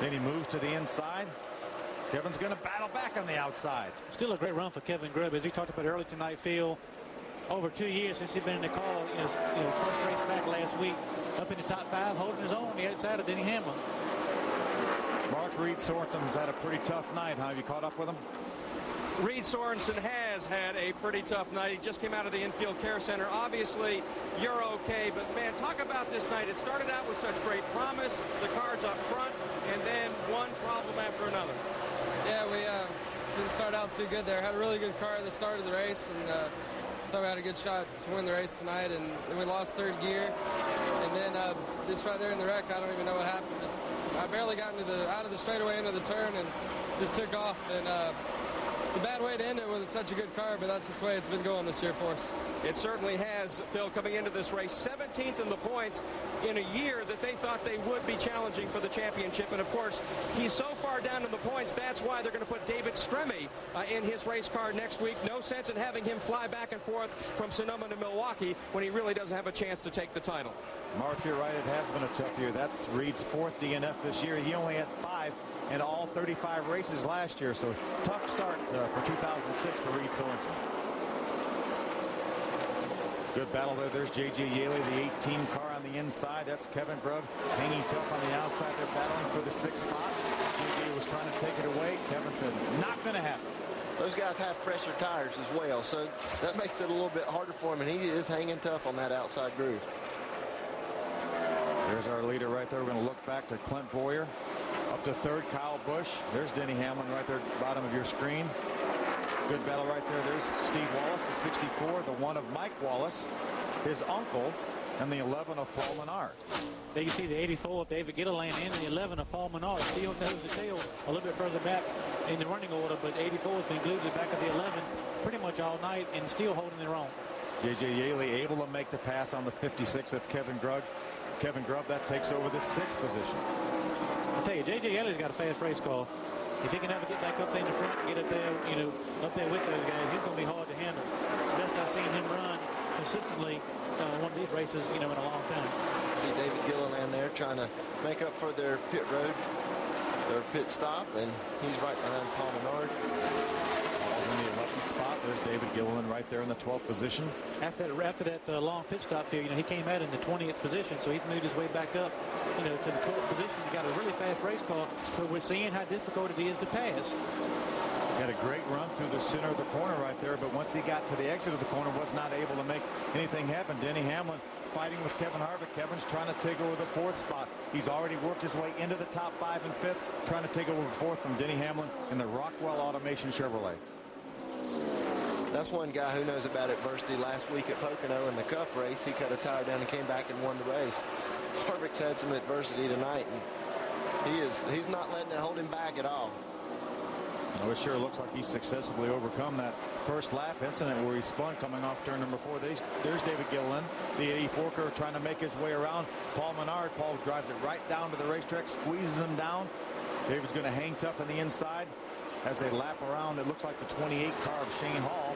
Then he moves to the inside. Kevin's going to battle back on the outside. Still a great run for Kevin Grubb. As we talked about earlier tonight, Phil, over 2 years since he's been in the car, first race back last week, up in the top 5, holding his own on the outside of Denny Hamlin. Mark, Reed Sorensen has had a pretty tough night. Have you caught up with him? Reed Sorensen has had a pretty tough night. He just came out of the infield care center. Obviously, you're okay, but man, talk about this night. It started out with such great promise, the cars up front, and then one problem after another. Yeah, we didn't start out too good there. Had a really good car at the start of the race, and thought we had a good shot to win the race tonight, and then we lost third gear. And then just right there in the wreck, I don't even know what happened. I barely got out of the straightaway into the turn and just took off. And it's a bad way to end it with such a good car, but that's just the way it's been going this year for us. It certainly has, Phil, coming into this race. 17th in the points in a year that they thought they would be challenging for the championship. And, of course, he's so far down in the points, that's why they're going to put David Stremme in his race car next week. No sense in having him fly back and forth from Sonoma to Milwaukee when he really doesn't have a chance to take the title. Mark, you're right. It has been a tough year. That's Reed's 4th DNF this year. He only had 5 in all 35 races last year. So tough start for 2006 for Reed Sorensen. Good battle there. There's J.J. Yaley, the 18 car on the inside. That's Kevin Grubb hanging tough on the outside. They're battling for the 6th spot. J.J. was trying to take it away. Kevin said, not going to happen. Those guys have fresher tires as well, so that makes it a little bit harder for him, and he is hanging tough on that outside groove. There's our leader right there. We're going to look back to Clint Boyer. Up to 3rd, Kyle Busch. There's Denny Hamlin right there at the bottom of your screen. Good battle right there. There's Steve Wallace, the 64, the 1 of Mike Wallace, his uncle, and the 11 of Paul Menard. There you see the 84 of David Gilliland and the 11 of Paul Menard. Still nose to tail a little bit further back in the running order, but 84 has been glued to the back of the 11 pretty much all night and still holding their own. J.J. Yaley able to make the pass on the 56 of Kevin Grubb. That takes over the 6th position. I'll tell you, J.J. Yaley's got a fast race car. If he can ever get back up there in the front and get up there, up there with those guys, he's going to be hard to handle. It's the best I've seen him run consistently one of these races, in a long time. See David Gilliland there trying to make up for their pit road, their pit stop, and he's right behind Paul Menard. In the 11th spot, there's David Gilliland right there in the 12th position. After that long pit stop here, he came out in the 20th position, so he's moved his way back up, to the 12th position. He got a really fast race car, but we're seeing how difficult it is to pass. Had a great run through the center of the corner right there, but once he got to the exit of the corner, was not able to make anything happen. Denny Hamlin fighting with Kevin Harvick. Kevin's trying to take over the 4th spot. He's already worked his way into the top 5 and 5th, trying to take over 4th from Denny Hamlin in the Rockwell Automation Chevrolet. That's one guy who knows about adversity. Last week at Pocono in the Cup race, he cut a tire down and came back and won the race. Harvick's had some adversity tonight, and he's not letting it hold him back at all. Well, it sure looks like he's successfully overcome that first lap incident where he spun coming off turn number 4. There's David Gilliland, the 84 car, trying to make his way around Paul Menard. Paul drives it right down to the racetrack, squeezes him down. David's going to hang tough on the inside. As they lap around, it looks like the 28 car of Shane Hall.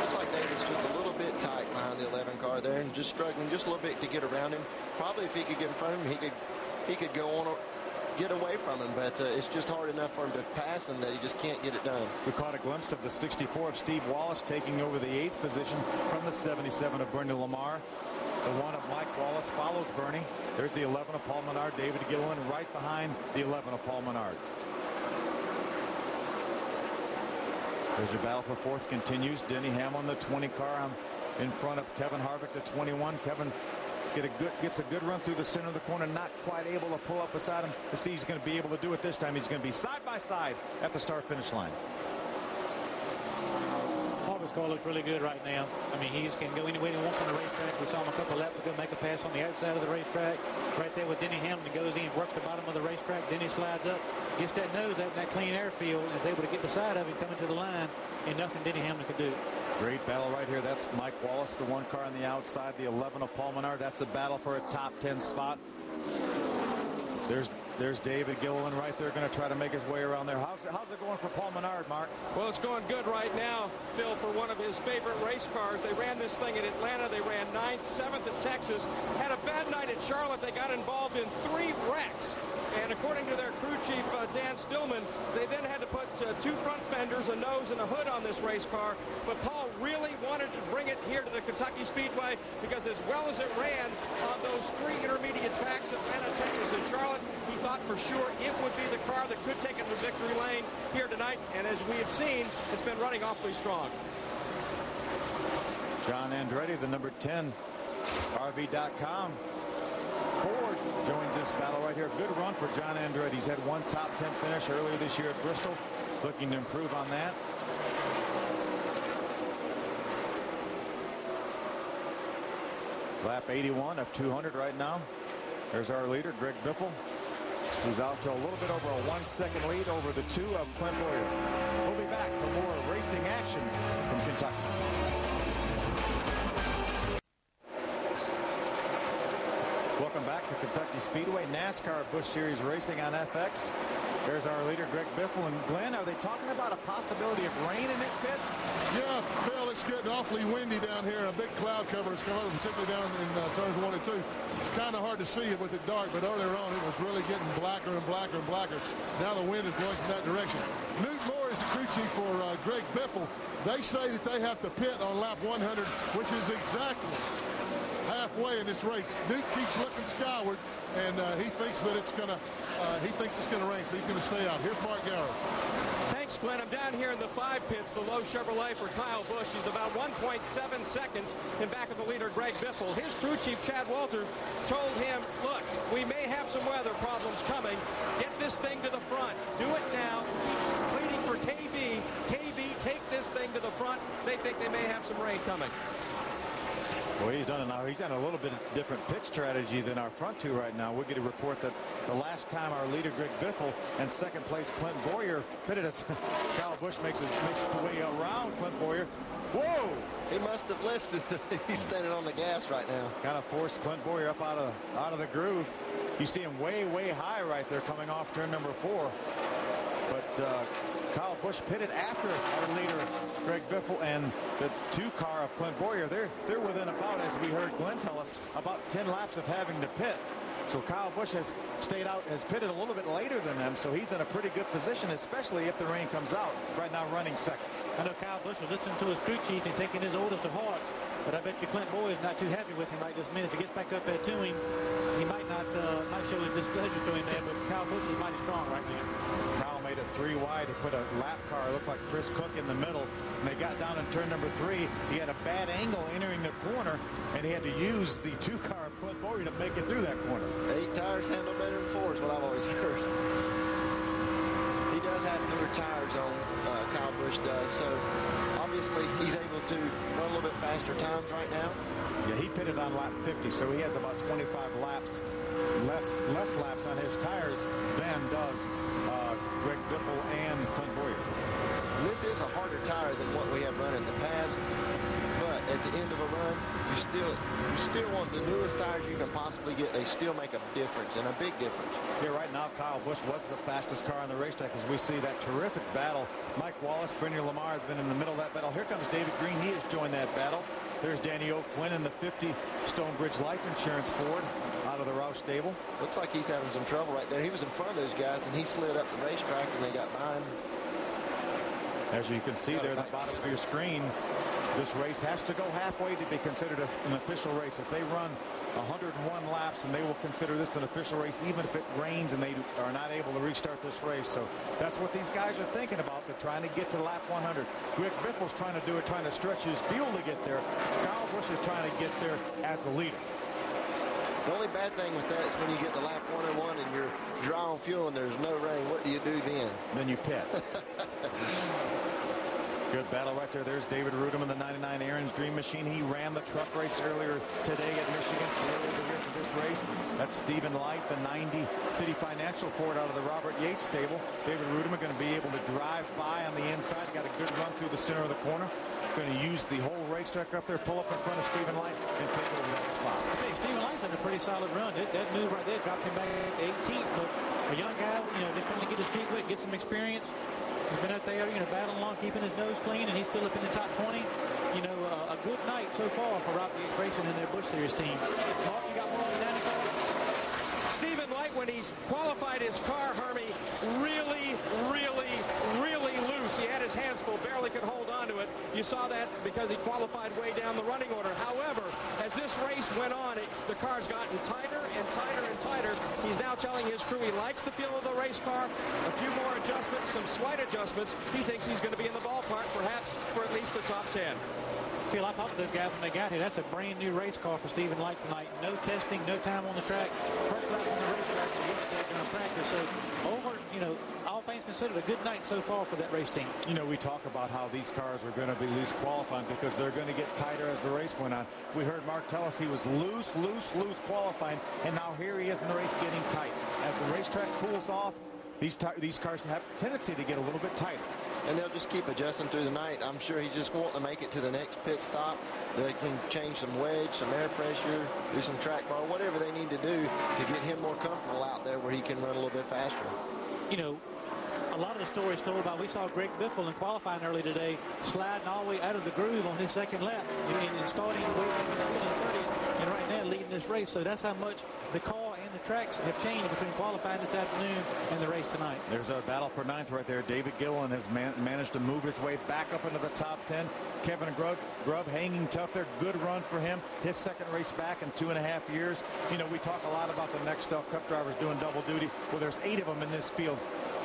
Looks like David's just a little bit tight behind the 11 car there and just struggling just a little bit to get around him. Probably if he could get in front of him, he could go on, get away from him, but it's just hard enough for him to pass him that he just can't get it done. We caught a glimpse of the 64 of Steve Wallace taking over the 8th position from the 77 of Bernie Lamar. The 1 of Mike Wallace follows Bernie. There's the 11 of Paul Menard, David Gilliland right behind the 11 of Paul Menard. There's your battle for 4th continues. Denny Hamlin, the 20 car in front of Kevin Harvick, the 21. Kevin gets a good run through the center of the corner, not quite able to pull up beside him. To see he's going to be able to do it this time. He's going to be side by side at the start-finish line. Harvick's car looks really good right now. I mean, he can go any way he wants on the racetrack. We saw him a couple laps ago make a pass on the outside of the racetrack. Right there with Denny Hamlin, goes in, works the bottom of the racetrack. Denny slides up, gets that nose out in that clean airfield, and is able to get beside of him coming to the line, and nothing Denny Hamlin could do. Great battle right here. That's Mike Wallace, the 1 car on the outside, the 11 of Paul Menard. That's the battle for a top 10 spot. There's David Gilliland right there, going to try to make his way around there. How's it going for Paul Menard, Mark? Well, it's going good right now, Phil, for one of his favorite race cars. They ran this thing in Atlanta. They ran 9th, 7th at Texas. Had a bad night at Charlotte. They got involved in 3 wrecks. And, of according to their crew chief, Dan Stillman, they then had to put 2 front fenders, a nose, and a hood on this race car. But Paul really wanted to bring it here to the Kentucky Speedway because as well as it ran on those 3 intermediate tracks, Atlanta, Texas, and Charlotte, he thought for sure it would be the car that could take him to victory lane here tonight. And as we have seen, it's been running awfully strong. John Andretti, the number 10 RV.com Ford, joins this battle right here. Good run for John Andretti. He's had 1 top 10 finish earlier this year at Bristol. Looking to improve on that. Lap 81 of 200 right now. There's our leader, Greg Biffle, who's out to a little bit over a 1-second lead over the 2 of Clint Bowyer. We'll be back for more racing action from Kentucky. Welcome back to Kentucky Speedway, NASCAR Busch Series Racing on FX. There's our leader, Greg Biffle. And Glenn, are they talking about a possibility of rain in this pits? Yeah, Phil, it's getting awfully windy down here. A big cloud cover has come over, particularly down in turns 1 and 2. It's kind of hard to see it with it dark, but earlier on it was really getting blacker and blacker and blacker. Now the wind is blowing from that direction. Newt Moore is the crew chief for Greg Biffle. They say that they have to pit on lap 100, which is exactly halfway in this race. Newt keeps looking skyward, and he thinks that it's gonna rain, so he's gonna stay out. Here's Mark Garrett. Thanks, Glenn. I'm down here in the 5 pits, the low Chevrolet for Kyle Busch. He's about 1.7 seconds in back of the leader, Greg Biffle. His crew chief, Chad Walters, told him, look, we may have some weather problems coming. Get this thing to the front. Do it now. Keeps pleading for KB. KB, take this thing to the front. They think they may have some rain coming. Well, he's done it now. He's done a little bit of different pit strategy than our front 2 right now. We'll get a report that the last time our leader, Greg Biffle, and second place, Clint Bowyer, pitted us. Kyle Busch makes his way around Clint Bowyer. Whoa! He must have listened. He's standing on the gas right now. Kind of forced Clint Bowyer up out of the groove. You see him way, way high right there coming off turn number 4. But Kyle Busch pitted after our leader, Greg Biffle, and the 2 car of Clint Bowyer. They're within about, as we heard Glenn tell us, about 10 laps of having to pit. So Kyle Busch has pitted a little bit later than them, so he's in a pretty good position, especially if the rain comes out. Right now running second. I know Kyle Busch was listening to his crew chief and taking his orders to heart, but I bet you Clint Bowyer is not too happy with him right this minute. If he gets back up there to him, he might show his displeasure to him there, but Kyle Busch is mighty strong right now. Kyle made it 3 wide. He put a lap car, looked like Chris Cook, in the middle. And they got down in turn number 3. He had a bad angle entering the corner, and he had to use the 2 car of Clint Bowyer to make it through that corner. 8 tires handle better than 4 is what I've always heard. He does have newer tires on, Kyle Busch does, so obviously he's able to run a little bit faster times right now. Yeah, he pitted on lap 50, so he has about 25 laps, less laps on his tires than does Greg Biffle and Clint Bowyer. This is a harder tire than what we have run in the past, but at the end of a run, you still want the newest tires you can possibly get. They still make a difference, and a big difference. Yeah, right now Kyle Busch was the fastest car on the racetrack as we see that terrific battle. Mike Wallace, Brendan Lamar has been in the middle of that battle. Here comes David Green. He has joined that battle. There's Danny O'Quinn in the 50 Stonebridge Life Insurance Ford out of the Roush stable. Looks like he's having some trouble right there. He was in front of those guys, and he slid up the racetrack, and they got behind him. As you can see there at the bottom of your screen, this race has to go halfway to be considered an official race. If they run 101 laps, and they will consider this an official race, even if it rains and they are not able to restart this race. So that's what these guys are thinking about. They're trying to get to lap 100. Greg Biffle's trying to do it, trying to stretch his field to get there. Kyle Busch is trying to get there as the leader. The only bad thing with that is when you get to lap 101 and you're dry on fuel and there's no rain. What do you do then? Then you pit. Good battle right there. There's David Rudeman, the 99 Aaron's Dream Machine. He ran the truck race earlier today at Michigan. Over here for this race. That's Stephen Light, the 90 City Financial Ford out of the Robert Yates stable. David Rudeman going to be able to drive by on the inside. Got a good run through the center of the corner. Going to use the whole racetrack up there, pull up in front of Stephen Light, and take over that spot. I think Stephen Light's had a pretty solid run. That move right there dropped him back to 18th. But a young guy, just trying to get his feet wet, get some experience. He's been out there, battling along, keeping his nose clean, and he's still up in the top 20. A good night so far for Robert Yates Racing and their Busch Series team. Mark, you got more on the 90 car? Stephen Light went when he's qualified his car, Hermie, really loose. He had his hands full, barely could hold on to it. You saw that because he qualified way down the running order. However, as this race went on, the car's gotten tighter and tighter and tighter. He's now telling his crew he likes the feel of the race car. A few more adjustments, some slight adjustments. He thinks he's going to be in the ballpark, perhaps for at least the top 10. Phil, I talked to those guys when they got here. That's a brand new race car for Stephen Light tonight. No testing, no time on the track. First lap on the racetrack yesterday during practice. So all things considered, a good night so far for that race team. We talk about how these cars are going to be loose qualifying because they're going to get tighter as the race went on. We heard Mark tell us he was loose qualifying, and now here he is in the race getting tight. As the racetrack cools off, these cars have a tendency to get a little bit tighter. And they'll just keep adjusting through the night. I'm sure he's just wanting to make it to the next pit stop. They can change some wedge, some air pressure, do some track bar, whatever they need to do to get him more comfortable out there where he can run a little bit faster. A lot of the stories told about, we saw Greg Biffle in qualifying early today sliding all the way out of the groove on his second lap and starting way back in the 30th, and right now leading this race. So that's how much the car and the tracks have changed between qualifying this afternoon and the race tonight. There's a battle for ninth right there. David Gilliland has managed to move his way back up into the top 10. Kevin Grubb hanging tough there. Good run for him. His second race back in 2.5 years. We talk a lot about the Nextel Cup drivers doing double duty. Well, there's 8 of them in this field.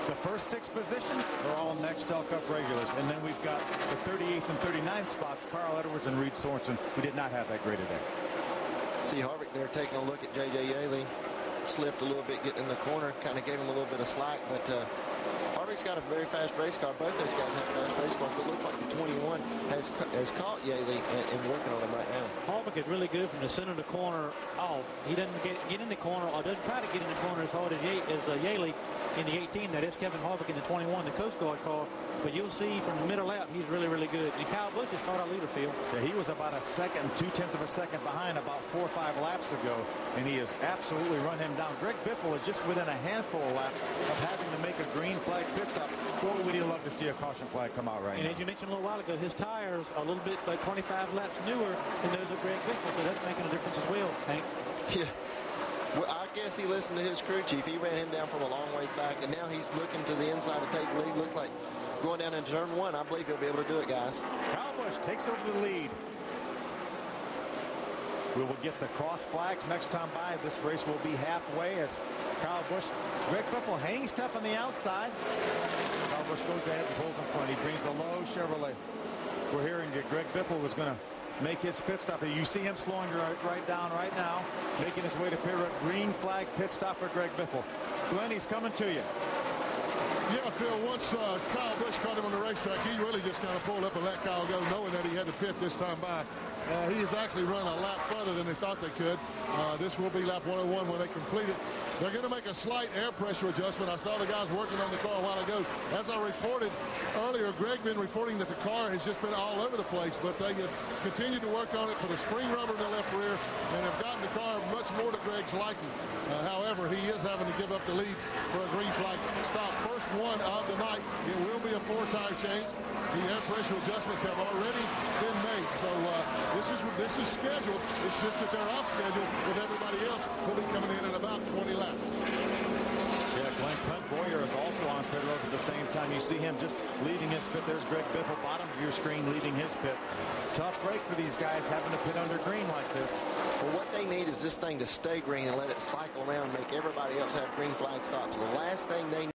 The first 6 positions are all Nextel Cup regulars. And then we've got the 38th and 39th spots, Carl Edwards and Reed Sorensen, who did not have that great a day. See Harvick there taking a look at J.J. Yaley. Slipped a little bit getting in the corner, kind of gave him a little bit of slack, but Harvick's got a very fast race car. Both those guys have fast race cars. It looks like the 21 has caught Yaley and working on him right now. Harvick is really good from the center of the corner off. He doesn't get in the corner or doesn't try to get in the corner as hard as Yaley in the 18. That is Kevin Harvick in the 21, the Coast Guard car. But you'll see from the middle out, he's really good. And Kyle Busch has caught our leader field. Yeah, he was about a second, 2/10 of a second behind about 4 or 5 laps ago, and he has absolutely run him down. Greg Biffle is just within a handful of laps of having to make a green flag pit stop. Boy, would he love to see a caution flag come out right now. And as you mentioned a little while ago, his tires are a little bit, like 25 laps newer than those of Greg Biffle, so that's making a difference as well, Hank. Yeah. Well, I guess he listened to his crew chief. He ran him down from a long way back, and now he's looking to the inside to take the lead. Look like going down into turn 1. I believe he'll be able to do it, guys. Kyle Busch takes over the lead. We will get the cross flags next time by. This race will be halfway as Kyle Busch, Greg Biffle hangs tough on the outside. Kyle Busch goes ahead and pulls in front. He brings a low Chevrolet. We're hearing that Greg Biffle was going to make his pit stop. You see him slowing right down right now, making his way to pit road. Green flag pit stop for Greg Biffle. Glenn, he's coming to you. Yeah, Phil, once Kyle Busch caught him on the racetrack, he really just kind of pulled up and let Kyle go, knowing that he had to pit this time by. He has actually run a lap further than they thought they could. This will be lap 101 when they complete it. They're going to make a slight air pressure adjustment. I saw the guys working on the car a while ago. As I reported earlier, Greg been reporting that the car has just been all over the place, but they have continued to work on it, put a spring rubber in the left rear, and have gotten the car much more to Greg's liking. However, he is having to give up the lead for a green flag stop. First one of the night. It will be a 4-tire change. The air pressure adjustments have already been made. So this is scheduled. It's just that they're off schedule with everybody else will be coming in about 20 laps. Yeah, Clint Boyer is also on pit road at the same time. You see him just leading his pit. There's Greg Biffle, bottom of your screen, leading his pit. Tough break for these guys having to pit under green like this. Well, what they need is this thing to stay green and let it cycle around and make everybody else have green flag stops. The last thing they